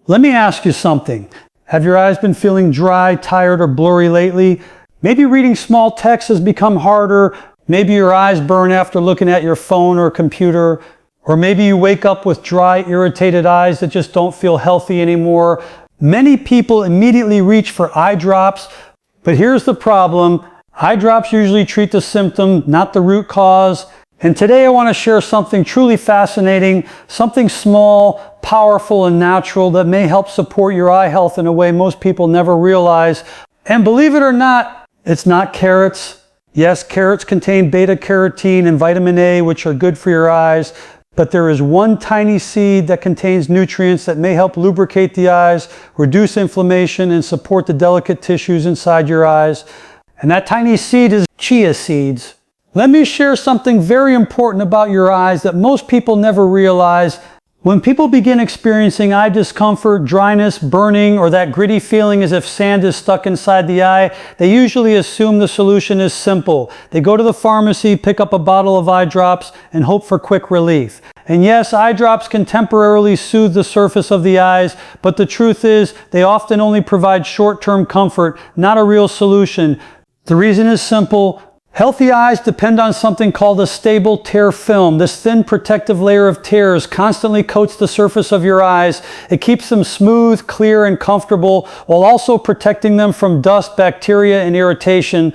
Let me ask you something. Have your eyes been feeling dry, tired, or blurry lately? Maybe reading small text has become harder. Maybe your eyes burn after looking at your phone or computer. Or maybe you wake up with dry, irritated eyes that just don't feel healthy anymore. Many people immediately reach for eye drops, but here's the problem. Eye drops usually treat the symptom, not the root cause. And today I want to share something truly fascinating, something small, powerful, and natural that may help support your eye health in a way most people never realize. And believe it or not, it's not carrots. Yes, carrots contain beta-carotene and vitamin A, which are good for your eyes. But there is one tiny seed that contains nutrients that may help lubricate the eyes, reduce inflammation, and support the delicate tissues inside your eyes. And that tiny seed is chia seeds. Let me share something very important about your eyes that most people never realize. When people begin experiencing eye discomfort, dryness, burning, or that gritty feeling as if sand is stuck inside the eye, they usually assume the solution is simple. They go to the pharmacy, pick up a bottle of eye drops, and hope for quick relief. And yes, eye drops can temporarily soothe the surface of the eyes, but the truth is they often only provide short-term comfort, not a real solution. The reason is simple. Healthy eyes depend on something called a stable tear film. This thin protective layer of tears constantly coats the surface of your eyes. It keeps them smooth, clear, and comfortable while also protecting them from dust, bacteria, and irritation.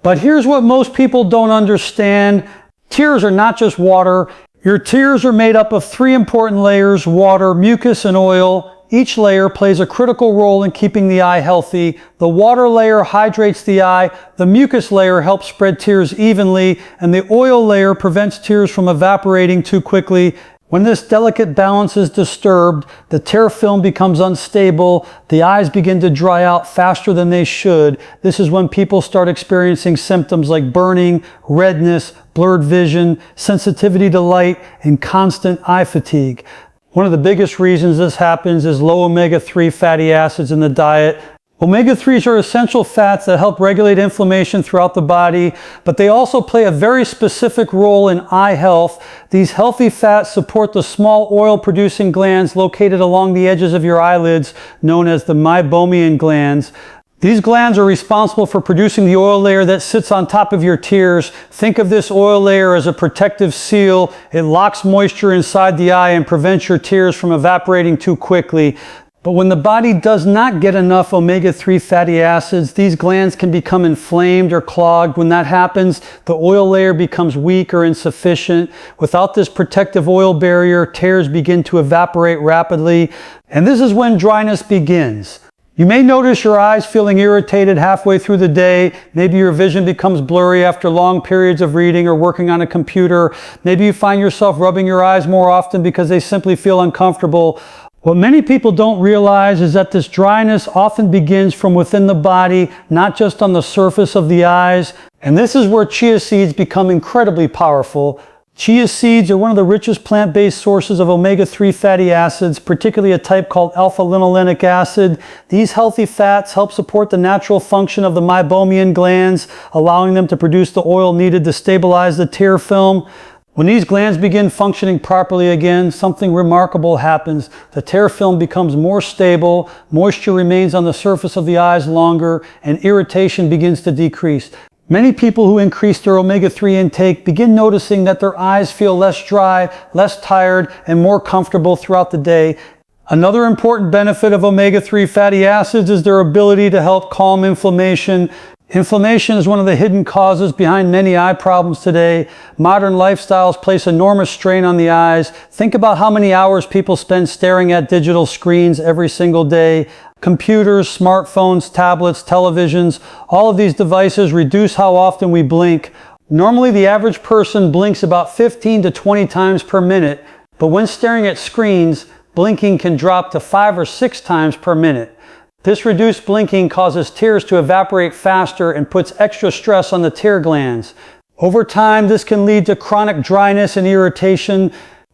But here's what most people don't understand. Tears are not just water. Your tears are made up of three important layers: water, mucus, and oil. Each layer plays a critical role in keeping the eye healthy. The water layer hydrates the eye, the mucus layer helps spread tears evenly, and the oil layer prevents tears from evaporating too quickly. When this delicate balance is disturbed, the tear film becomes unstable, the eyes begin to dry out faster than they should. This is when people start experiencing symptoms like burning, redness, blurred vision, sensitivity to light, and constant eye fatigue. One of the biggest reasons this happens is low omega-3 fatty acids in the diet. Omega-3s are essential fats that help regulate inflammation throughout the body, but they also play a very specific role in eye health. These healthy fats support the small oil-producing glands located along the edges of your eyelids, known as the meibomian glands. These glands are responsible for producing the oil layer that sits on top of your tears. Think of this oil layer as a protective seal. It locks moisture inside the eye and prevents your tears from evaporating too quickly. But when the body does not get enough omega-3 fatty acids, these glands can become inflamed or clogged. When that happens, the oil layer becomes weak or insufficient. Without this protective oil barrier, tears begin to evaporate rapidly. And this is when dryness begins. You may notice your eyes feeling irritated halfway through the day. Maybe your vision becomes blurry after long periods of reading or working on a computer. Maybe you find yourself rubbing your eyes more often because they simply feel uncomfortable. What many people don't realize is that this dryness often begins from within the body, not just on the surface of the eyes. And this is where chia seeds become incredibly powerful. Chia seeds are one of the richest plant-based sources of omega-3 fatty acids, particularly a type called alpha-linolenic acid. These healthy fats help support the natural function of the meibomian glands, allowing them to produce the oil needed to stabilize the tear film. When these glands begin functioning properly again, something remarkable happens. The tear film becomes more stable, moisture remains on the surface of the eyes longer, and irritation begins to decrease. Many people who increase their omega-3 intake begin noticing that their eyes feel less dry, less tired, and more comfortable throughout the day. Another important benefit of omega-3 fatty acids is their ability to help calm inflammation. Inflammation is one of the hidden causes behind many eye problems today. Modern lifestyles place enormous strain on the eyes. Think about how many hours people spend staring at digital screens every single day. Computers, smartphones, tablets, televisions, all of these devices reduce how often we blink. Normally, the average person blinks about 15 to 20 times per minute, but when staring at screens, blinking can drop to 5 or 6 times per minute. This reduced blinking causes tears to evaporate faster and puts extra stress on the tear glands. Over time, this can lead to chronic dryness and irritation.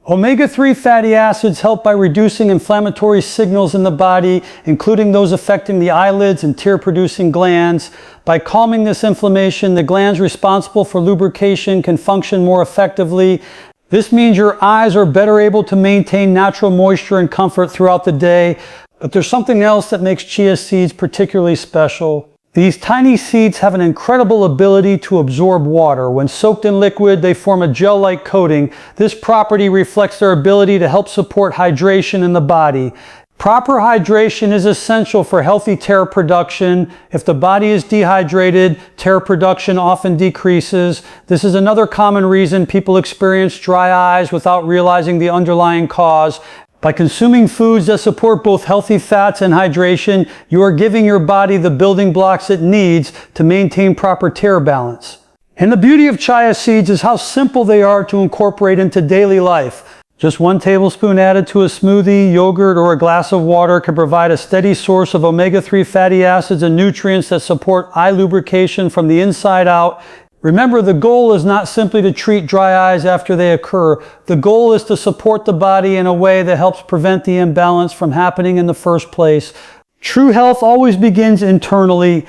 Omega-3 fatty acids help by reducing inflammatory signals in the body, including those affecting the eyelids and tear-producing glands. By calming this inflammation, the glands responsible for lubrication can function more effectively. This means your eyes are better able to maintain natural moisture and comfort throughout the day. But there's something else that makes chia seeds particularly special. These tiny seeds have an incredible ability to absorb water. When soaked in liquid, they form a gel-like coating. This property reflects their ability to help support hydration in the body. Proper hydration is essential for healthy tear production. If the body is dehydrated, tear production often decreases. This is another common reason people experience dry eyes without realizing the underlying cause. By consuming foods that support both healthy fats and hydration, you are giving your body the building blocks it needs to maintain proper tear balance. And the beauty of chia seeds is how simple they are to incorporate into daily life. Just 1 tablespoon added to a smoothie, yogurt, or a glass of water can provide a steady source of omega-3 fatty acids and nutrients that support eye lubrication from the inside out. Remember, the goal is not simply to treat dry eyes after they occur. The goal is to support the body in a way that helps prevent the imbalance from happening in the first place. True health always begins internally.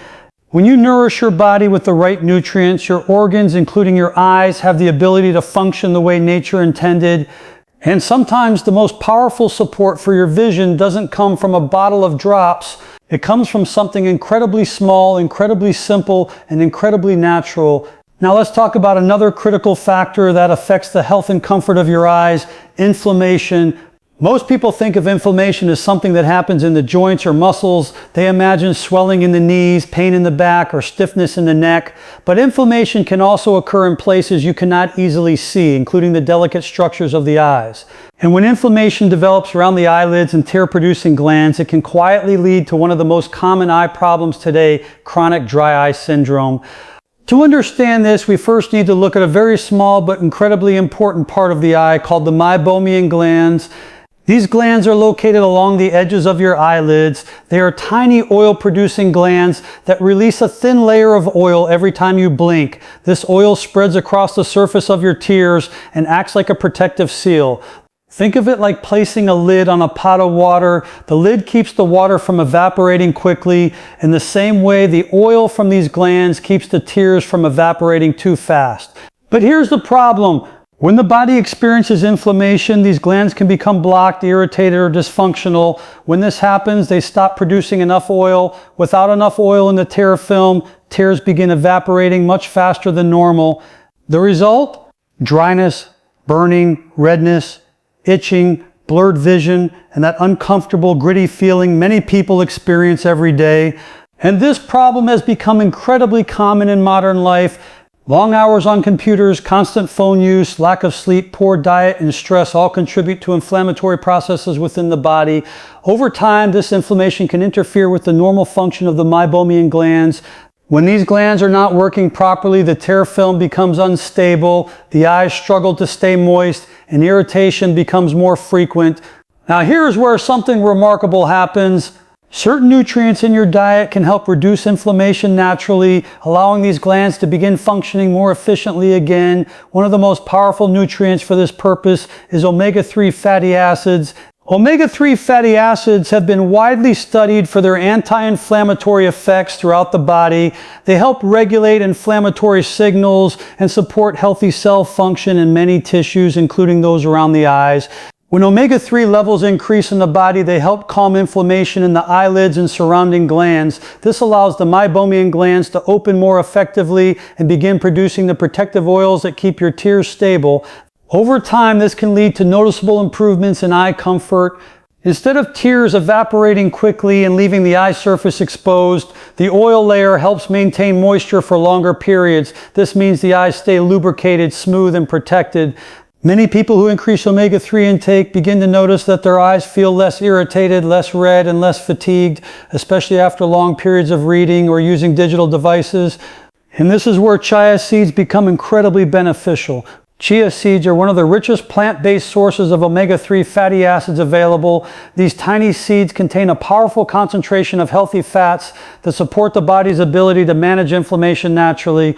When you nourish your body with the right nutrients, your organs, including your eyes, have the ability to function the way nature intended. And sometimes the most powerful support for your vision doesn't come from a bottle of drops. It comes from something incredibly small, incredibly simple, and incredibly natural. Now let's talk about another critical factor that affects the health and comfort of your eyes: inflammation. Most people think of inflammation as something that happens in the joints or muscles. They imagine swelling in the knees, pain in the back, or stiffness in the neck. But inflammation can also occur in places you cannot easily see, including the delicate structures of the eyes. And when inflammation develops around the eyelids and tear-producing glands, it can quietly lead to one of the most common eye problems today: chronic dry eye syndrome. To understand this, we first need to look at a very small but incredibly important part of the eye called the meibomian glands. These glands are located along the edges of your eyelids. They are tiny oil-producing glands that release a thin layer of oil every time you blink. This oil spreads across the surface of your tears and acts like a protective seal. Think of it like placing a lid on a pot of water. The lid keeps the water from evaporating quickly. In the same way, the oil from these glands keeps the tears from evaporating too fast. But here's the problem. When the body experiences inflammation, these glands can become blocked, irritated, or dysfunctional. When this happens, they stop producing enough oil. Without enough oil in the tear film, tears begin evaporating much faster than normal. The result? Dryness, burning, redness, itching, blurred vision, and that uncomfortable, gritty feeling many people experience every day. And this problem has become incredibly common in modern life. Long hours on computers, constant phone use, lack of sleep, poor diet, and stress all contribute to inflammatory processes within the body. Over time, this inflammation can interfere with the normal function of the meibomian glands. When these glands are not working properly, the tear film becomes unstable, the eyes struggle to stay moist, and irritation becomes more frequent. Now here's where something remarkable happens. Certain nutrients in your diet can help reduce inflammation naturally, allowing these glands to begin functioning more efficiently again. One of the most powerful nutrients for this purpose is omega-3 fatty acids. Omega-3 fatty acids have been widely studied for their anti-inflammatory effects throughout the body. They help regulate inflammatory signals and support healthy cell function in many tissues, including those around the eyes. When omega-3 levels increase in the body, they help calm inflammation in the eyelids and surrounding glands. This allows the meibomian glands to open more effectively and begin producing the protective oils that keep your tears stable. Over time, this can lead to noticeable improvements in eye comfort. Instead of tears evaporating quickly and leaving the eye surface exposed, the oil layer helps maintain moisture for longer periods. This means the eyes stay lubricated, smooth, and protected. Many people who increase omega-3 intake begin to notice that their eyes feel less irritated, less red, and less fatigued, especially after long periods of reading or using digital devices. And this is where chia seeds become incredibly beneficial. Chia seeds are one of the richest plant-based sources of omega-3 fatty acids available. These tiny seeds contain a powerful concentration of healthy fats that support the body's ability to manage inflammation naturally.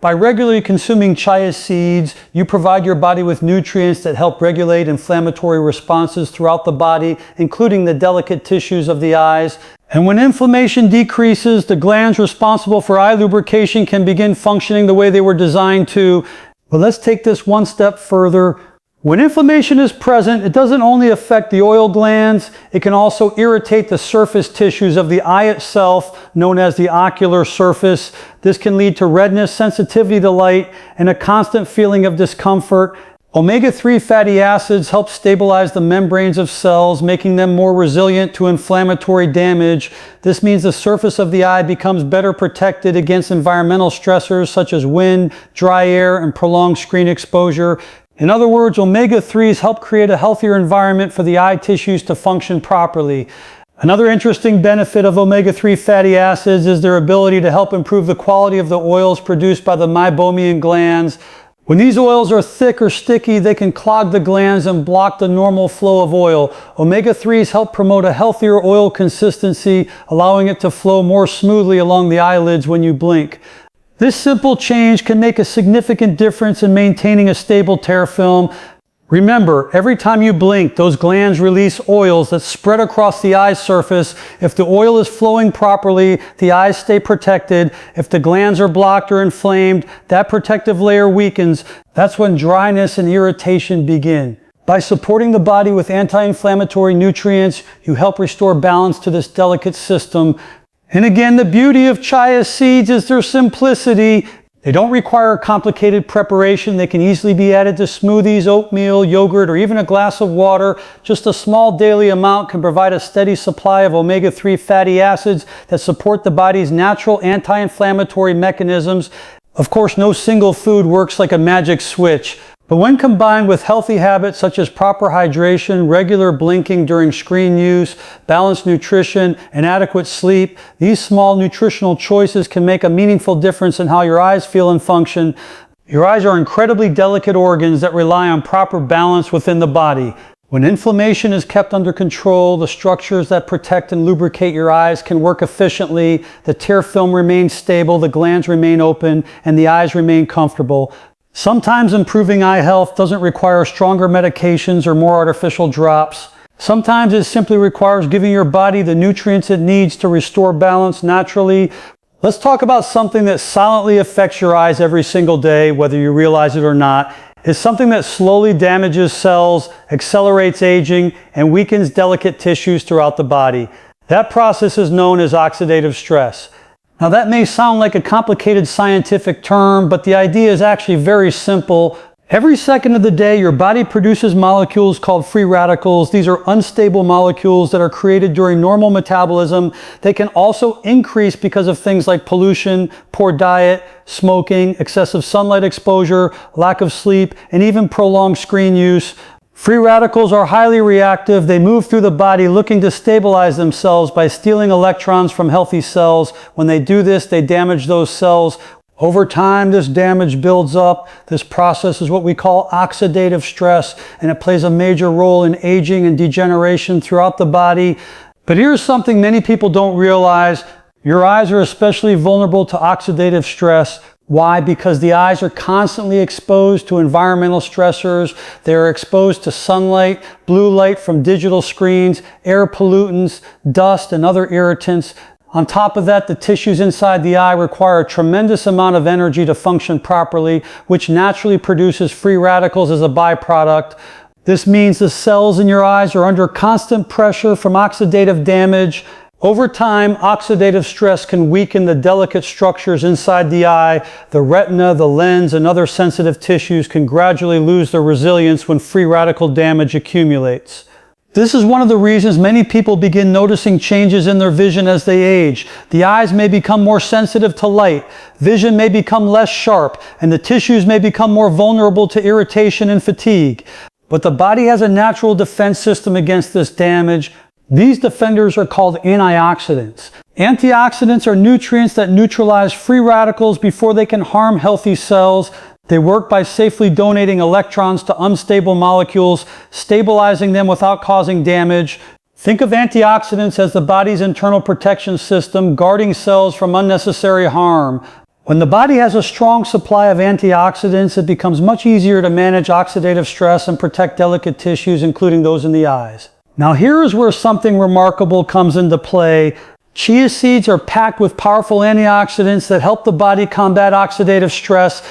By regularly consuming chia seeds, you provide your body with nutrients that help regulate inflammatory responses throughout the body, including the delicate tissues of the eyes. And when inflammation decreases, the glands responsible for eye lubrication can begin functioning the way they were designed to. But let's take this one step further. When inflammation is present, it doesn't only affect the oil glands, it can also irritate the surface tissues of the eye itself, known as the ocular surface. This can lead to redness, sensitivity to light, and a constant feeling of discomfort. Omega-3 fatty acids help stabilize the membranes of cells, making them more resilient to inflammatory damage. This means the surface of the eye becomes better protected against environmental stressors such as wind, dry air, and prolonged screen exposure. In other words, omega-3s help create a healthier environment for the eye tissues to function properly. Another interesting benefit of omega-3 fatty acids is their ability to help improve the quality of the oils produced by the meibomian glands. When these oils are thick or sticky, they can clog the glands and block the normal flow of oil. Omega-3s help promote a healthier oil consistency, allowing it to flow more smoothly along the eyelids when you blink. This simple change can make a significant difference in maintaining a stable tear film. Remember, every time you blink, those glands release oils that spread across the eye surface. If the oil is flowing properly, the eyes stay protected. If the glands are blocked or inflamed, that protective layer weakens. That's when dryness and irritation begin. By supporting the body with anti-inflammatory nutrients, you help restore balance to this delicate system. And again, the beauty of chia seeds is their simplicity. They don't require complicated preparation. They can easily be added to smoothies, oatmeal, yogurt, or even a glass of water. Just a small daily amount can provide a steady supply of omega-3 fatty acids that support the body's natural anti-inflammatory mechanisms. Of course, no single food works like a magic switch. But when combined with healthy habits such as proper hydration, regular blinking during screen use, balanced nutrition, and adequate sleep, these small nutritional choices can make a meaningful difference in how your eyes feel and function. Your eyes are incredibly delicate organs that rely on proper balance within the body. When inflammation is kept under control, the structures that protect and lubricate your eyes can work efficiently, the tear film remains stable, the glands remain open, and the eyes remain comfortable. Sometimes improving eye health doesn't require stronger medications or more artificial drops. Sometimes it simply requires giving your body the nutrients it needs to restore balance naturally. Let's talk about something that silently affects your eyes every single day, whether you realize it or not. It's something that slowly damages cells, accelerates aging, and weakens delicate tissues throughout the body. That process is known as oxidative stress. Now that may sound like a complicated scientific term, but the idea is actually very simple. Every second of the day, your body produces molecules called free radicals. These are unstable molecules that are created during normal metabolism. They can also increase because of things like pollution, poor diet, smoking, excessive sunlight exposure, lack of sleep, and even prolonged screen use. Free radicals are highly reactive. They move through the body looking to stabilize themselves by stealing electrons from healthy cells. When they do this, they damage those cells. Over time, this damage builds up. This process is what we call oxidative stress, and it plays a major role in aging and degeneration throughout the body. But here's something many people don't realize. Your eyes are especially vulnerable to oxidative stress. Why? Because the eyes are constantly exposed to environmental stressors. They're exposed to sunlight, blue light from digital screens, air pollutants, dust, and other irritants. On top of that, the tissues inside the eye require a tremendous amount of energy to function properly, which naturally produces free radicals as a byproduct. This means the cells in your eyes are under constant pressure from oxidative damage. Over time, oxidative stress can weaken the delicate structures inside the eye. The retina, the lens, and other sensitive tissues can gradually lose their resilience when free radical damage accumulates. This is one of the reasons many people begin noticing changes in their vision as they age. The eyes may become more sensitive to light, vision may become less sharp, and the tissues may become more vulnerable to irritation and fatigue. But the body has a natural defense system against this damage. These defenders are called antioxidants. Antioxidants are nutrients that neutralize free radicals before they can harm healthy cells. They work by safely donating electrons to unstable molecules, stabilizing them without causing damage. Think of antioxidants as the body's internal protection system, guarding cells from unnecessary harm. When the body has a strong supply of antioxidants, it becomes much easier to manage oxidative stress and protect delicate tissues, including those in the eyes. Now here is where something remarkable comes into play. Chia seeds are packed with powerful antioxidants that help the body combat oxidative stress.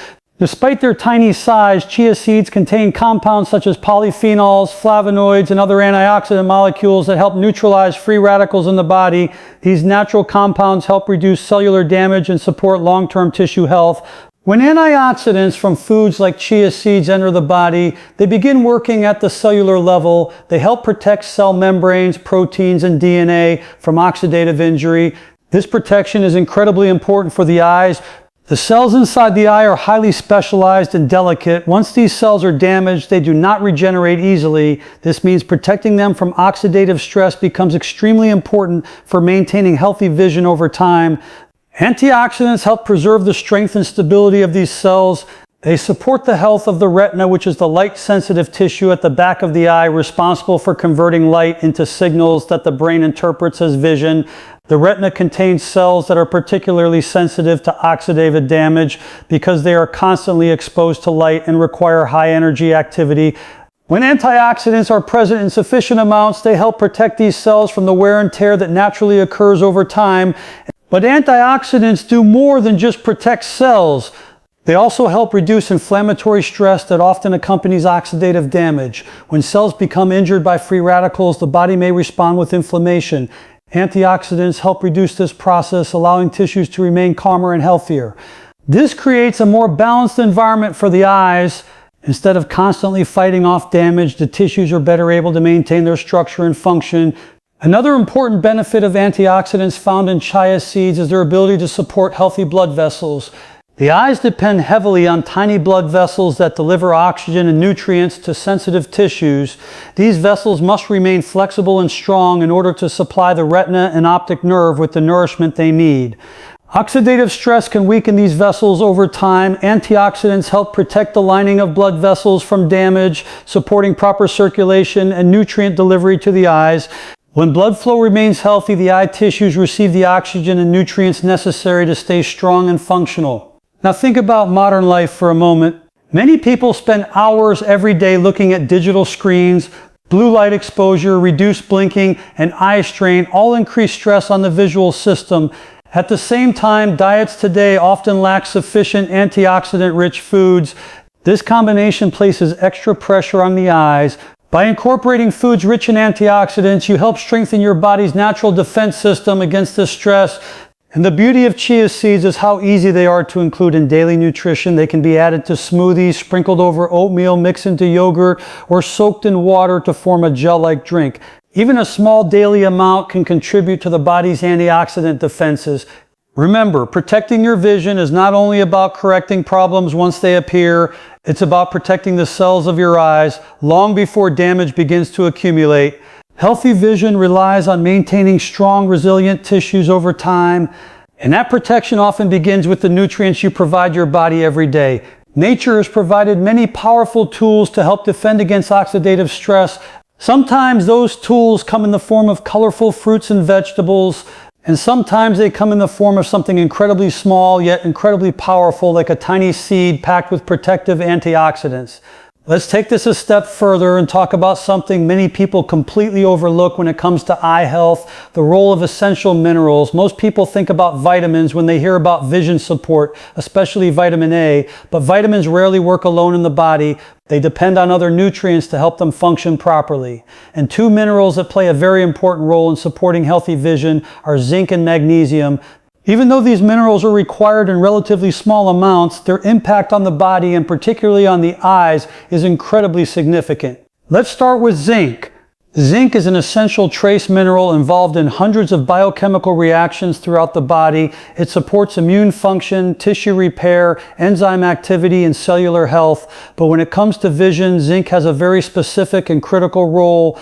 Despite their tiny size, chia seeds contain compounds such as polyphenols, flavonoids, and other antioxidant molecules that help neutralize free radicals in the body. These natural compounds help reduce cellular damage and support long-term tissue health. When antioxidants from foods like chia seeds enter the body, they begin working at the cellular level. They help protect cell membranes, proteins, and DNA from oxidative injury. This protection is incredibly important for the eyes. The cells inside the eye are highly specialized and delicate. Once these cells are damaged, they do not regenerate easily. This means protecting them from oxidative stress becomes extremely important for maintaining healthy vision over time. Antioxidants help preserve the strength and stability of these cells. They support the health of the retina, which is the light-sensitive tissue at the back of the eye responsible for converting light into signals that the brain interprets as vision. The retina contains cells that are particularly sensitive to oxidative damage because they are constantly exposed to light and require high energy activity. When antioxidants are present in sufficient amounts, they help protect these cells from the wear and tear that naturally occurs over time. But antioxidants do more than just protect cells. They also help reduce inflammatory stress that often accompanies oxidative damage. When cells become injured by free radicals, the body may respond with inflammation. Antioxidants help reduce this process, allowing tissues to remain calmer and healthier. This creates a more balanced environment for the eyes. Instead of constantly fighting off damage, the tissues are better able to maintain their structure and function. Another important benefit of antioxidants found in chia seeds is their ability to support healthy blood vessels. The eyes depend heavily on tiny blood vessels that deliver oxygen and nutrients to sensitive tissues. These vessels must remain flexible and strong in order to supply the retina and optic nerve with the nourishment they need. Oxidative stress can weaken these vessels over time. Antioxidants help protect the lining of blood vessels from damage, supporting proper circulation and nutrient delivery to the eyes. When blood flow remains healthy, the eye tissues receive the oxygen and nutrients necessary to stay strong and functional. Now think about modern life for a moment. Many people spend hours every day looking at digital screens. Blue light exposure, reduced blinking, and eye strain all increase stress on the visual system. At the same time, diets today often lack sufficient antioxidant-rich foods. This combination places extra pressure on the eyes. By incorporating foods rich in antioxidants, you help strengthen your body's natural defense system against this stress. And the beauty of chia seeds is how easy they are to include in daily nutrition. They can be added to smoothies, sprinkled over oatmeal, mixed into yogurt, or soaked in water to form a gel-like drink. Even a small daily amount can contribute to the body's antioxidant defenses. Remember, protecting your vision is not only about correcting problems once they appear, it's about protecting the cells of your eyes long before damage begins to accumulate. Healthy vision relies on maintaining strong, resilient tissues over time, and that protection often begins with the nutrients you provide your body every day. Nature has provided many powerful tools to help defend against oxidative stress. Sometimes those tools come in the form of colorful fruits and vegetables, and sometimes they come in the form of something incredibly small yet incredibly powerful, like a tiny seed packed with protective antioxidants. Let's take this a step further and talk about something many people completely overlook when it comes to eye health, the role of essential minerals. Most people think about vitamins when they hear about vision support, especially vitamin A, but vitamins rarely work alone in the body. They depend on other nutrients to help them function properly. And two minerals that play a very important role in supporting healthy vision are zinc and magnesium. Even though these minerals are required in relatively small amounts, their impact on the body and particularly on the eyes is incredibly significant. Let's start with zinc. Zinc is an essential trace mineral involved in hundreds of biochemical reactions throughout the body. It supports immune function, tissue repair, enzyme activity, and cellular health. But when it comes to vision, zinc has a very specific and critical role.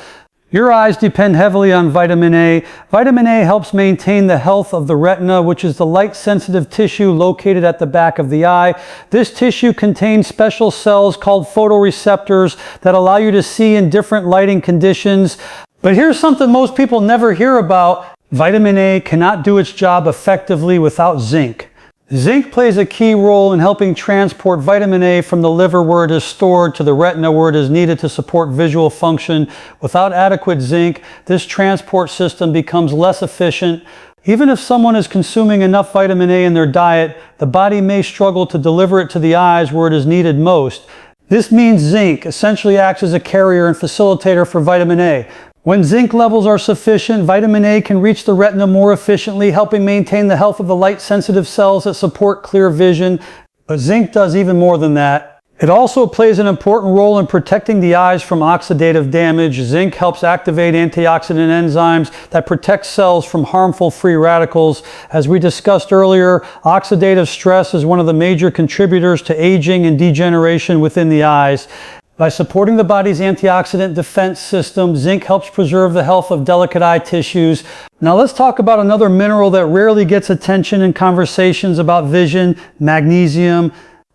Your eyes depend heavily on vitamin A. Vitamin A helps maintain the health of the retina, which is the light-sensitive tissue located at the back of the eye. This tissue contains special cells called photoreceptors that allow you to see in different lighting conditions. But here's something most people never hear about. Vitamin A cannot do its job effectively without zinc. Zinc plays a key role in helping transport vitamin A from the liver where it is stored to the retina where it is needed to support visual function. Without adequate zinc, this transport system becomes less efficient. Even if someone is consuming enough vitamin A in their diet, the body may struggle to deliver it to the eyes where it is needed most. This means zinc essentially acts as a carrier and facilitator for vitamin A. When zinc levels are sufficient, vitamin A can reach the retina more efficiently, helping maintain the health of the light-sensitive cells that support clear vision. But zinc does even more than that. It also plays an important role in protecting the eyes from oxidative damage. Zinc helps activate antioxidant enzymes that protect cells from harmful free radicals. As we discussed earlier, oxidative stress is one of the major contributors to aging and degeneration within the eyes. By supporting the body's antioxidant defense system, zinc helps preserve the health of delicate eye tissues. Now let's talk about another mineral that rarely gets attention in conversations about vision: magnesium.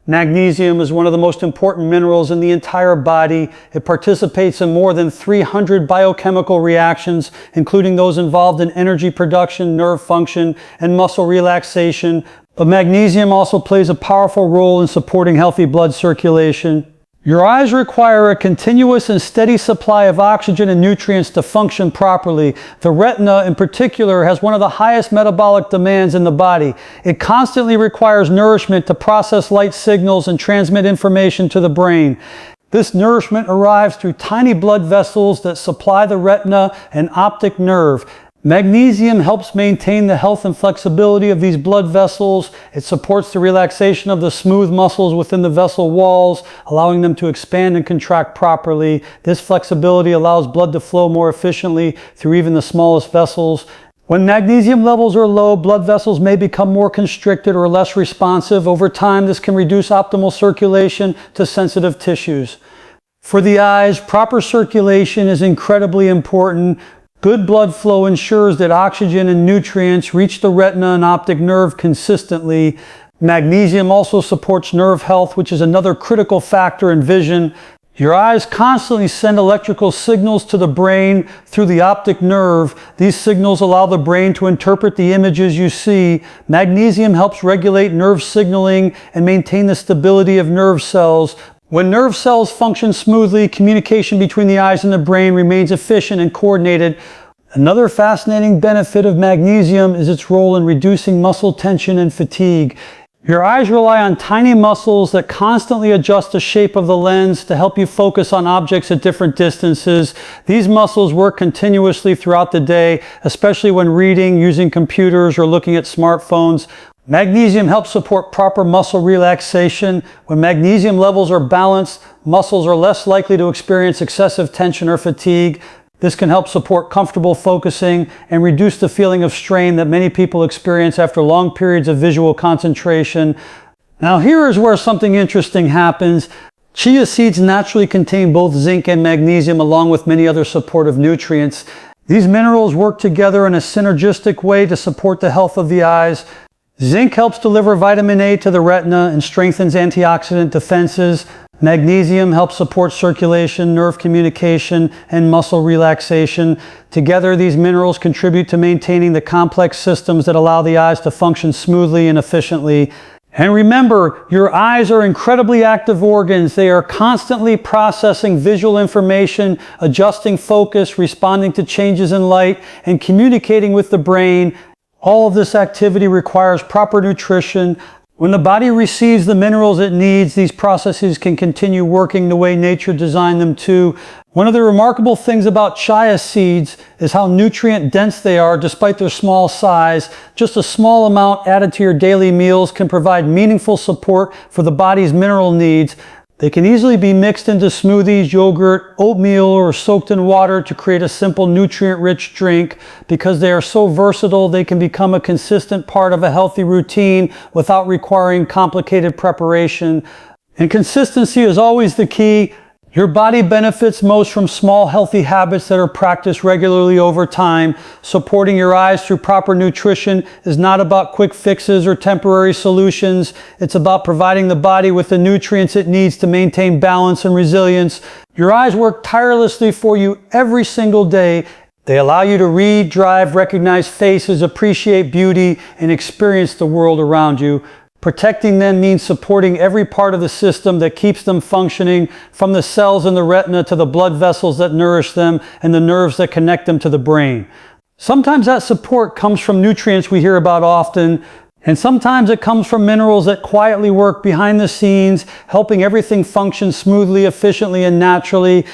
Magnesium is one of the most important minerals in the entire body. It participates in more than 300 biochemical reactions, including those involved in energy production, nerve function, and muscle relaxation. But magnesium also plays a powerful role in supporting healthy blood circulation. Your eyes require a continuous and steady supply of oxygen and nutrients to function properly. The retina, in particular, has one of the highest metabolic demands in the body. It constantly requires nourishment to process light signals and transmit information to the brain. This nourishment arrives through tiny blood vessels that supply the retina and optic nerve. Magnesium helps maintain the health and flexibility of these blood vessels. It supports the relaxation of the smooth muscles within the vessel walls, allowing them to expand and contract properly. This flexibility allows blood to flow more efficiently through even the smallest vessels. When magnesium levels are low, blood vessels may become more constricted or less responsive. Over time, this can reduce optimal circulation to sensitive tissues. For the eyes, proper circulation is incredibly important. Good blood flow ensures that oxygen and nutrients reach the retina and optic nerve consistently. Magnesium also supports nerve health, which is another critical factor in vision. Your eyes constantly send electrical signals to the brain through the optic nerve. These signals allow the brain to interpret the images you see. Magnesium helps regulate nerve signaling and maintain the stability of nerve cells. When nerve cells function smoothly, communication between the eyes and the brain remains efficient and coordinated. Another fascinating benefit of magnesium is its role in reducing muscle tension and fatigue. Your eyes rely on tiny muscles that constantly adjust the shape of the lens to help you focus on objects at different distances. These muscles work continuously throughout the day, especially when reading, using computers, or looking at smartphones. Magnesium helps support proper muscle relaxation. When magnesium levels are balanced, muscles are less likely to experience excessive tension or fatigue. This can help support comfortable focusing and reduce the feeling of strain that many people experience after long periods of visual concentration. Now here is where something interesting happens. Chia seeds naturally contain both zinc and magnesium along with many other supportive nutrients. These minerals work together in a synergistic way to support the health of the eyes. Zinc helps deliver vitamin A to the retina and strengthens antioxidant defenses. Magnesium helps support circulation, nerve communication, and muscle relaxation. Together, these minerals contribute to maintaining the complex systems that allow the eyes to function smoothly and efficiently. And remember, your eyes are incredibly active organs. They are constantly processing visual information, adjusting focus, responding to changes in light, and communicating with the brain. All of this activity requires proper nutrition. When the body receives the minerals it needs, these processes can continue working the way nature designed them to. One of the remarkable things about chia seeds is how nutrient dense they are despite their small size. Just a small amount added to your daily meals can provide meaningful support for the body's mineral needs. They can easily be mixed into smoothies, yogurt, oatmeal, or soaked in water to create a simple nutrient-rich drink. Because they are so versatile, they can become a consistent part of a healthy routine without requiring complicated preparation. And consistency is always the key. Your body benefits most from small, healthy habits that are practiced regularly over time. Supporting your eyes through proper nutrition is not about quick fixes or temporary solutions. It's about providing the body with the nutrients it needs to maintain balance and resilience. Your eyes work tirelessly for you every single day. They allow you to read, drive, recognize faces, appreciate beauty, and experience the world around you. Protecting them means supporting every part of the system that keeps them functioning, from the cells in the retina to the blood vessels that nourish them and the nerves that connect them to the brain. Sometimes that support comes from nutrients we hear about often, and sometimes it comes from minerals that quietly work behind the scenes, helping everything function smoothly, efficiently, and naturally.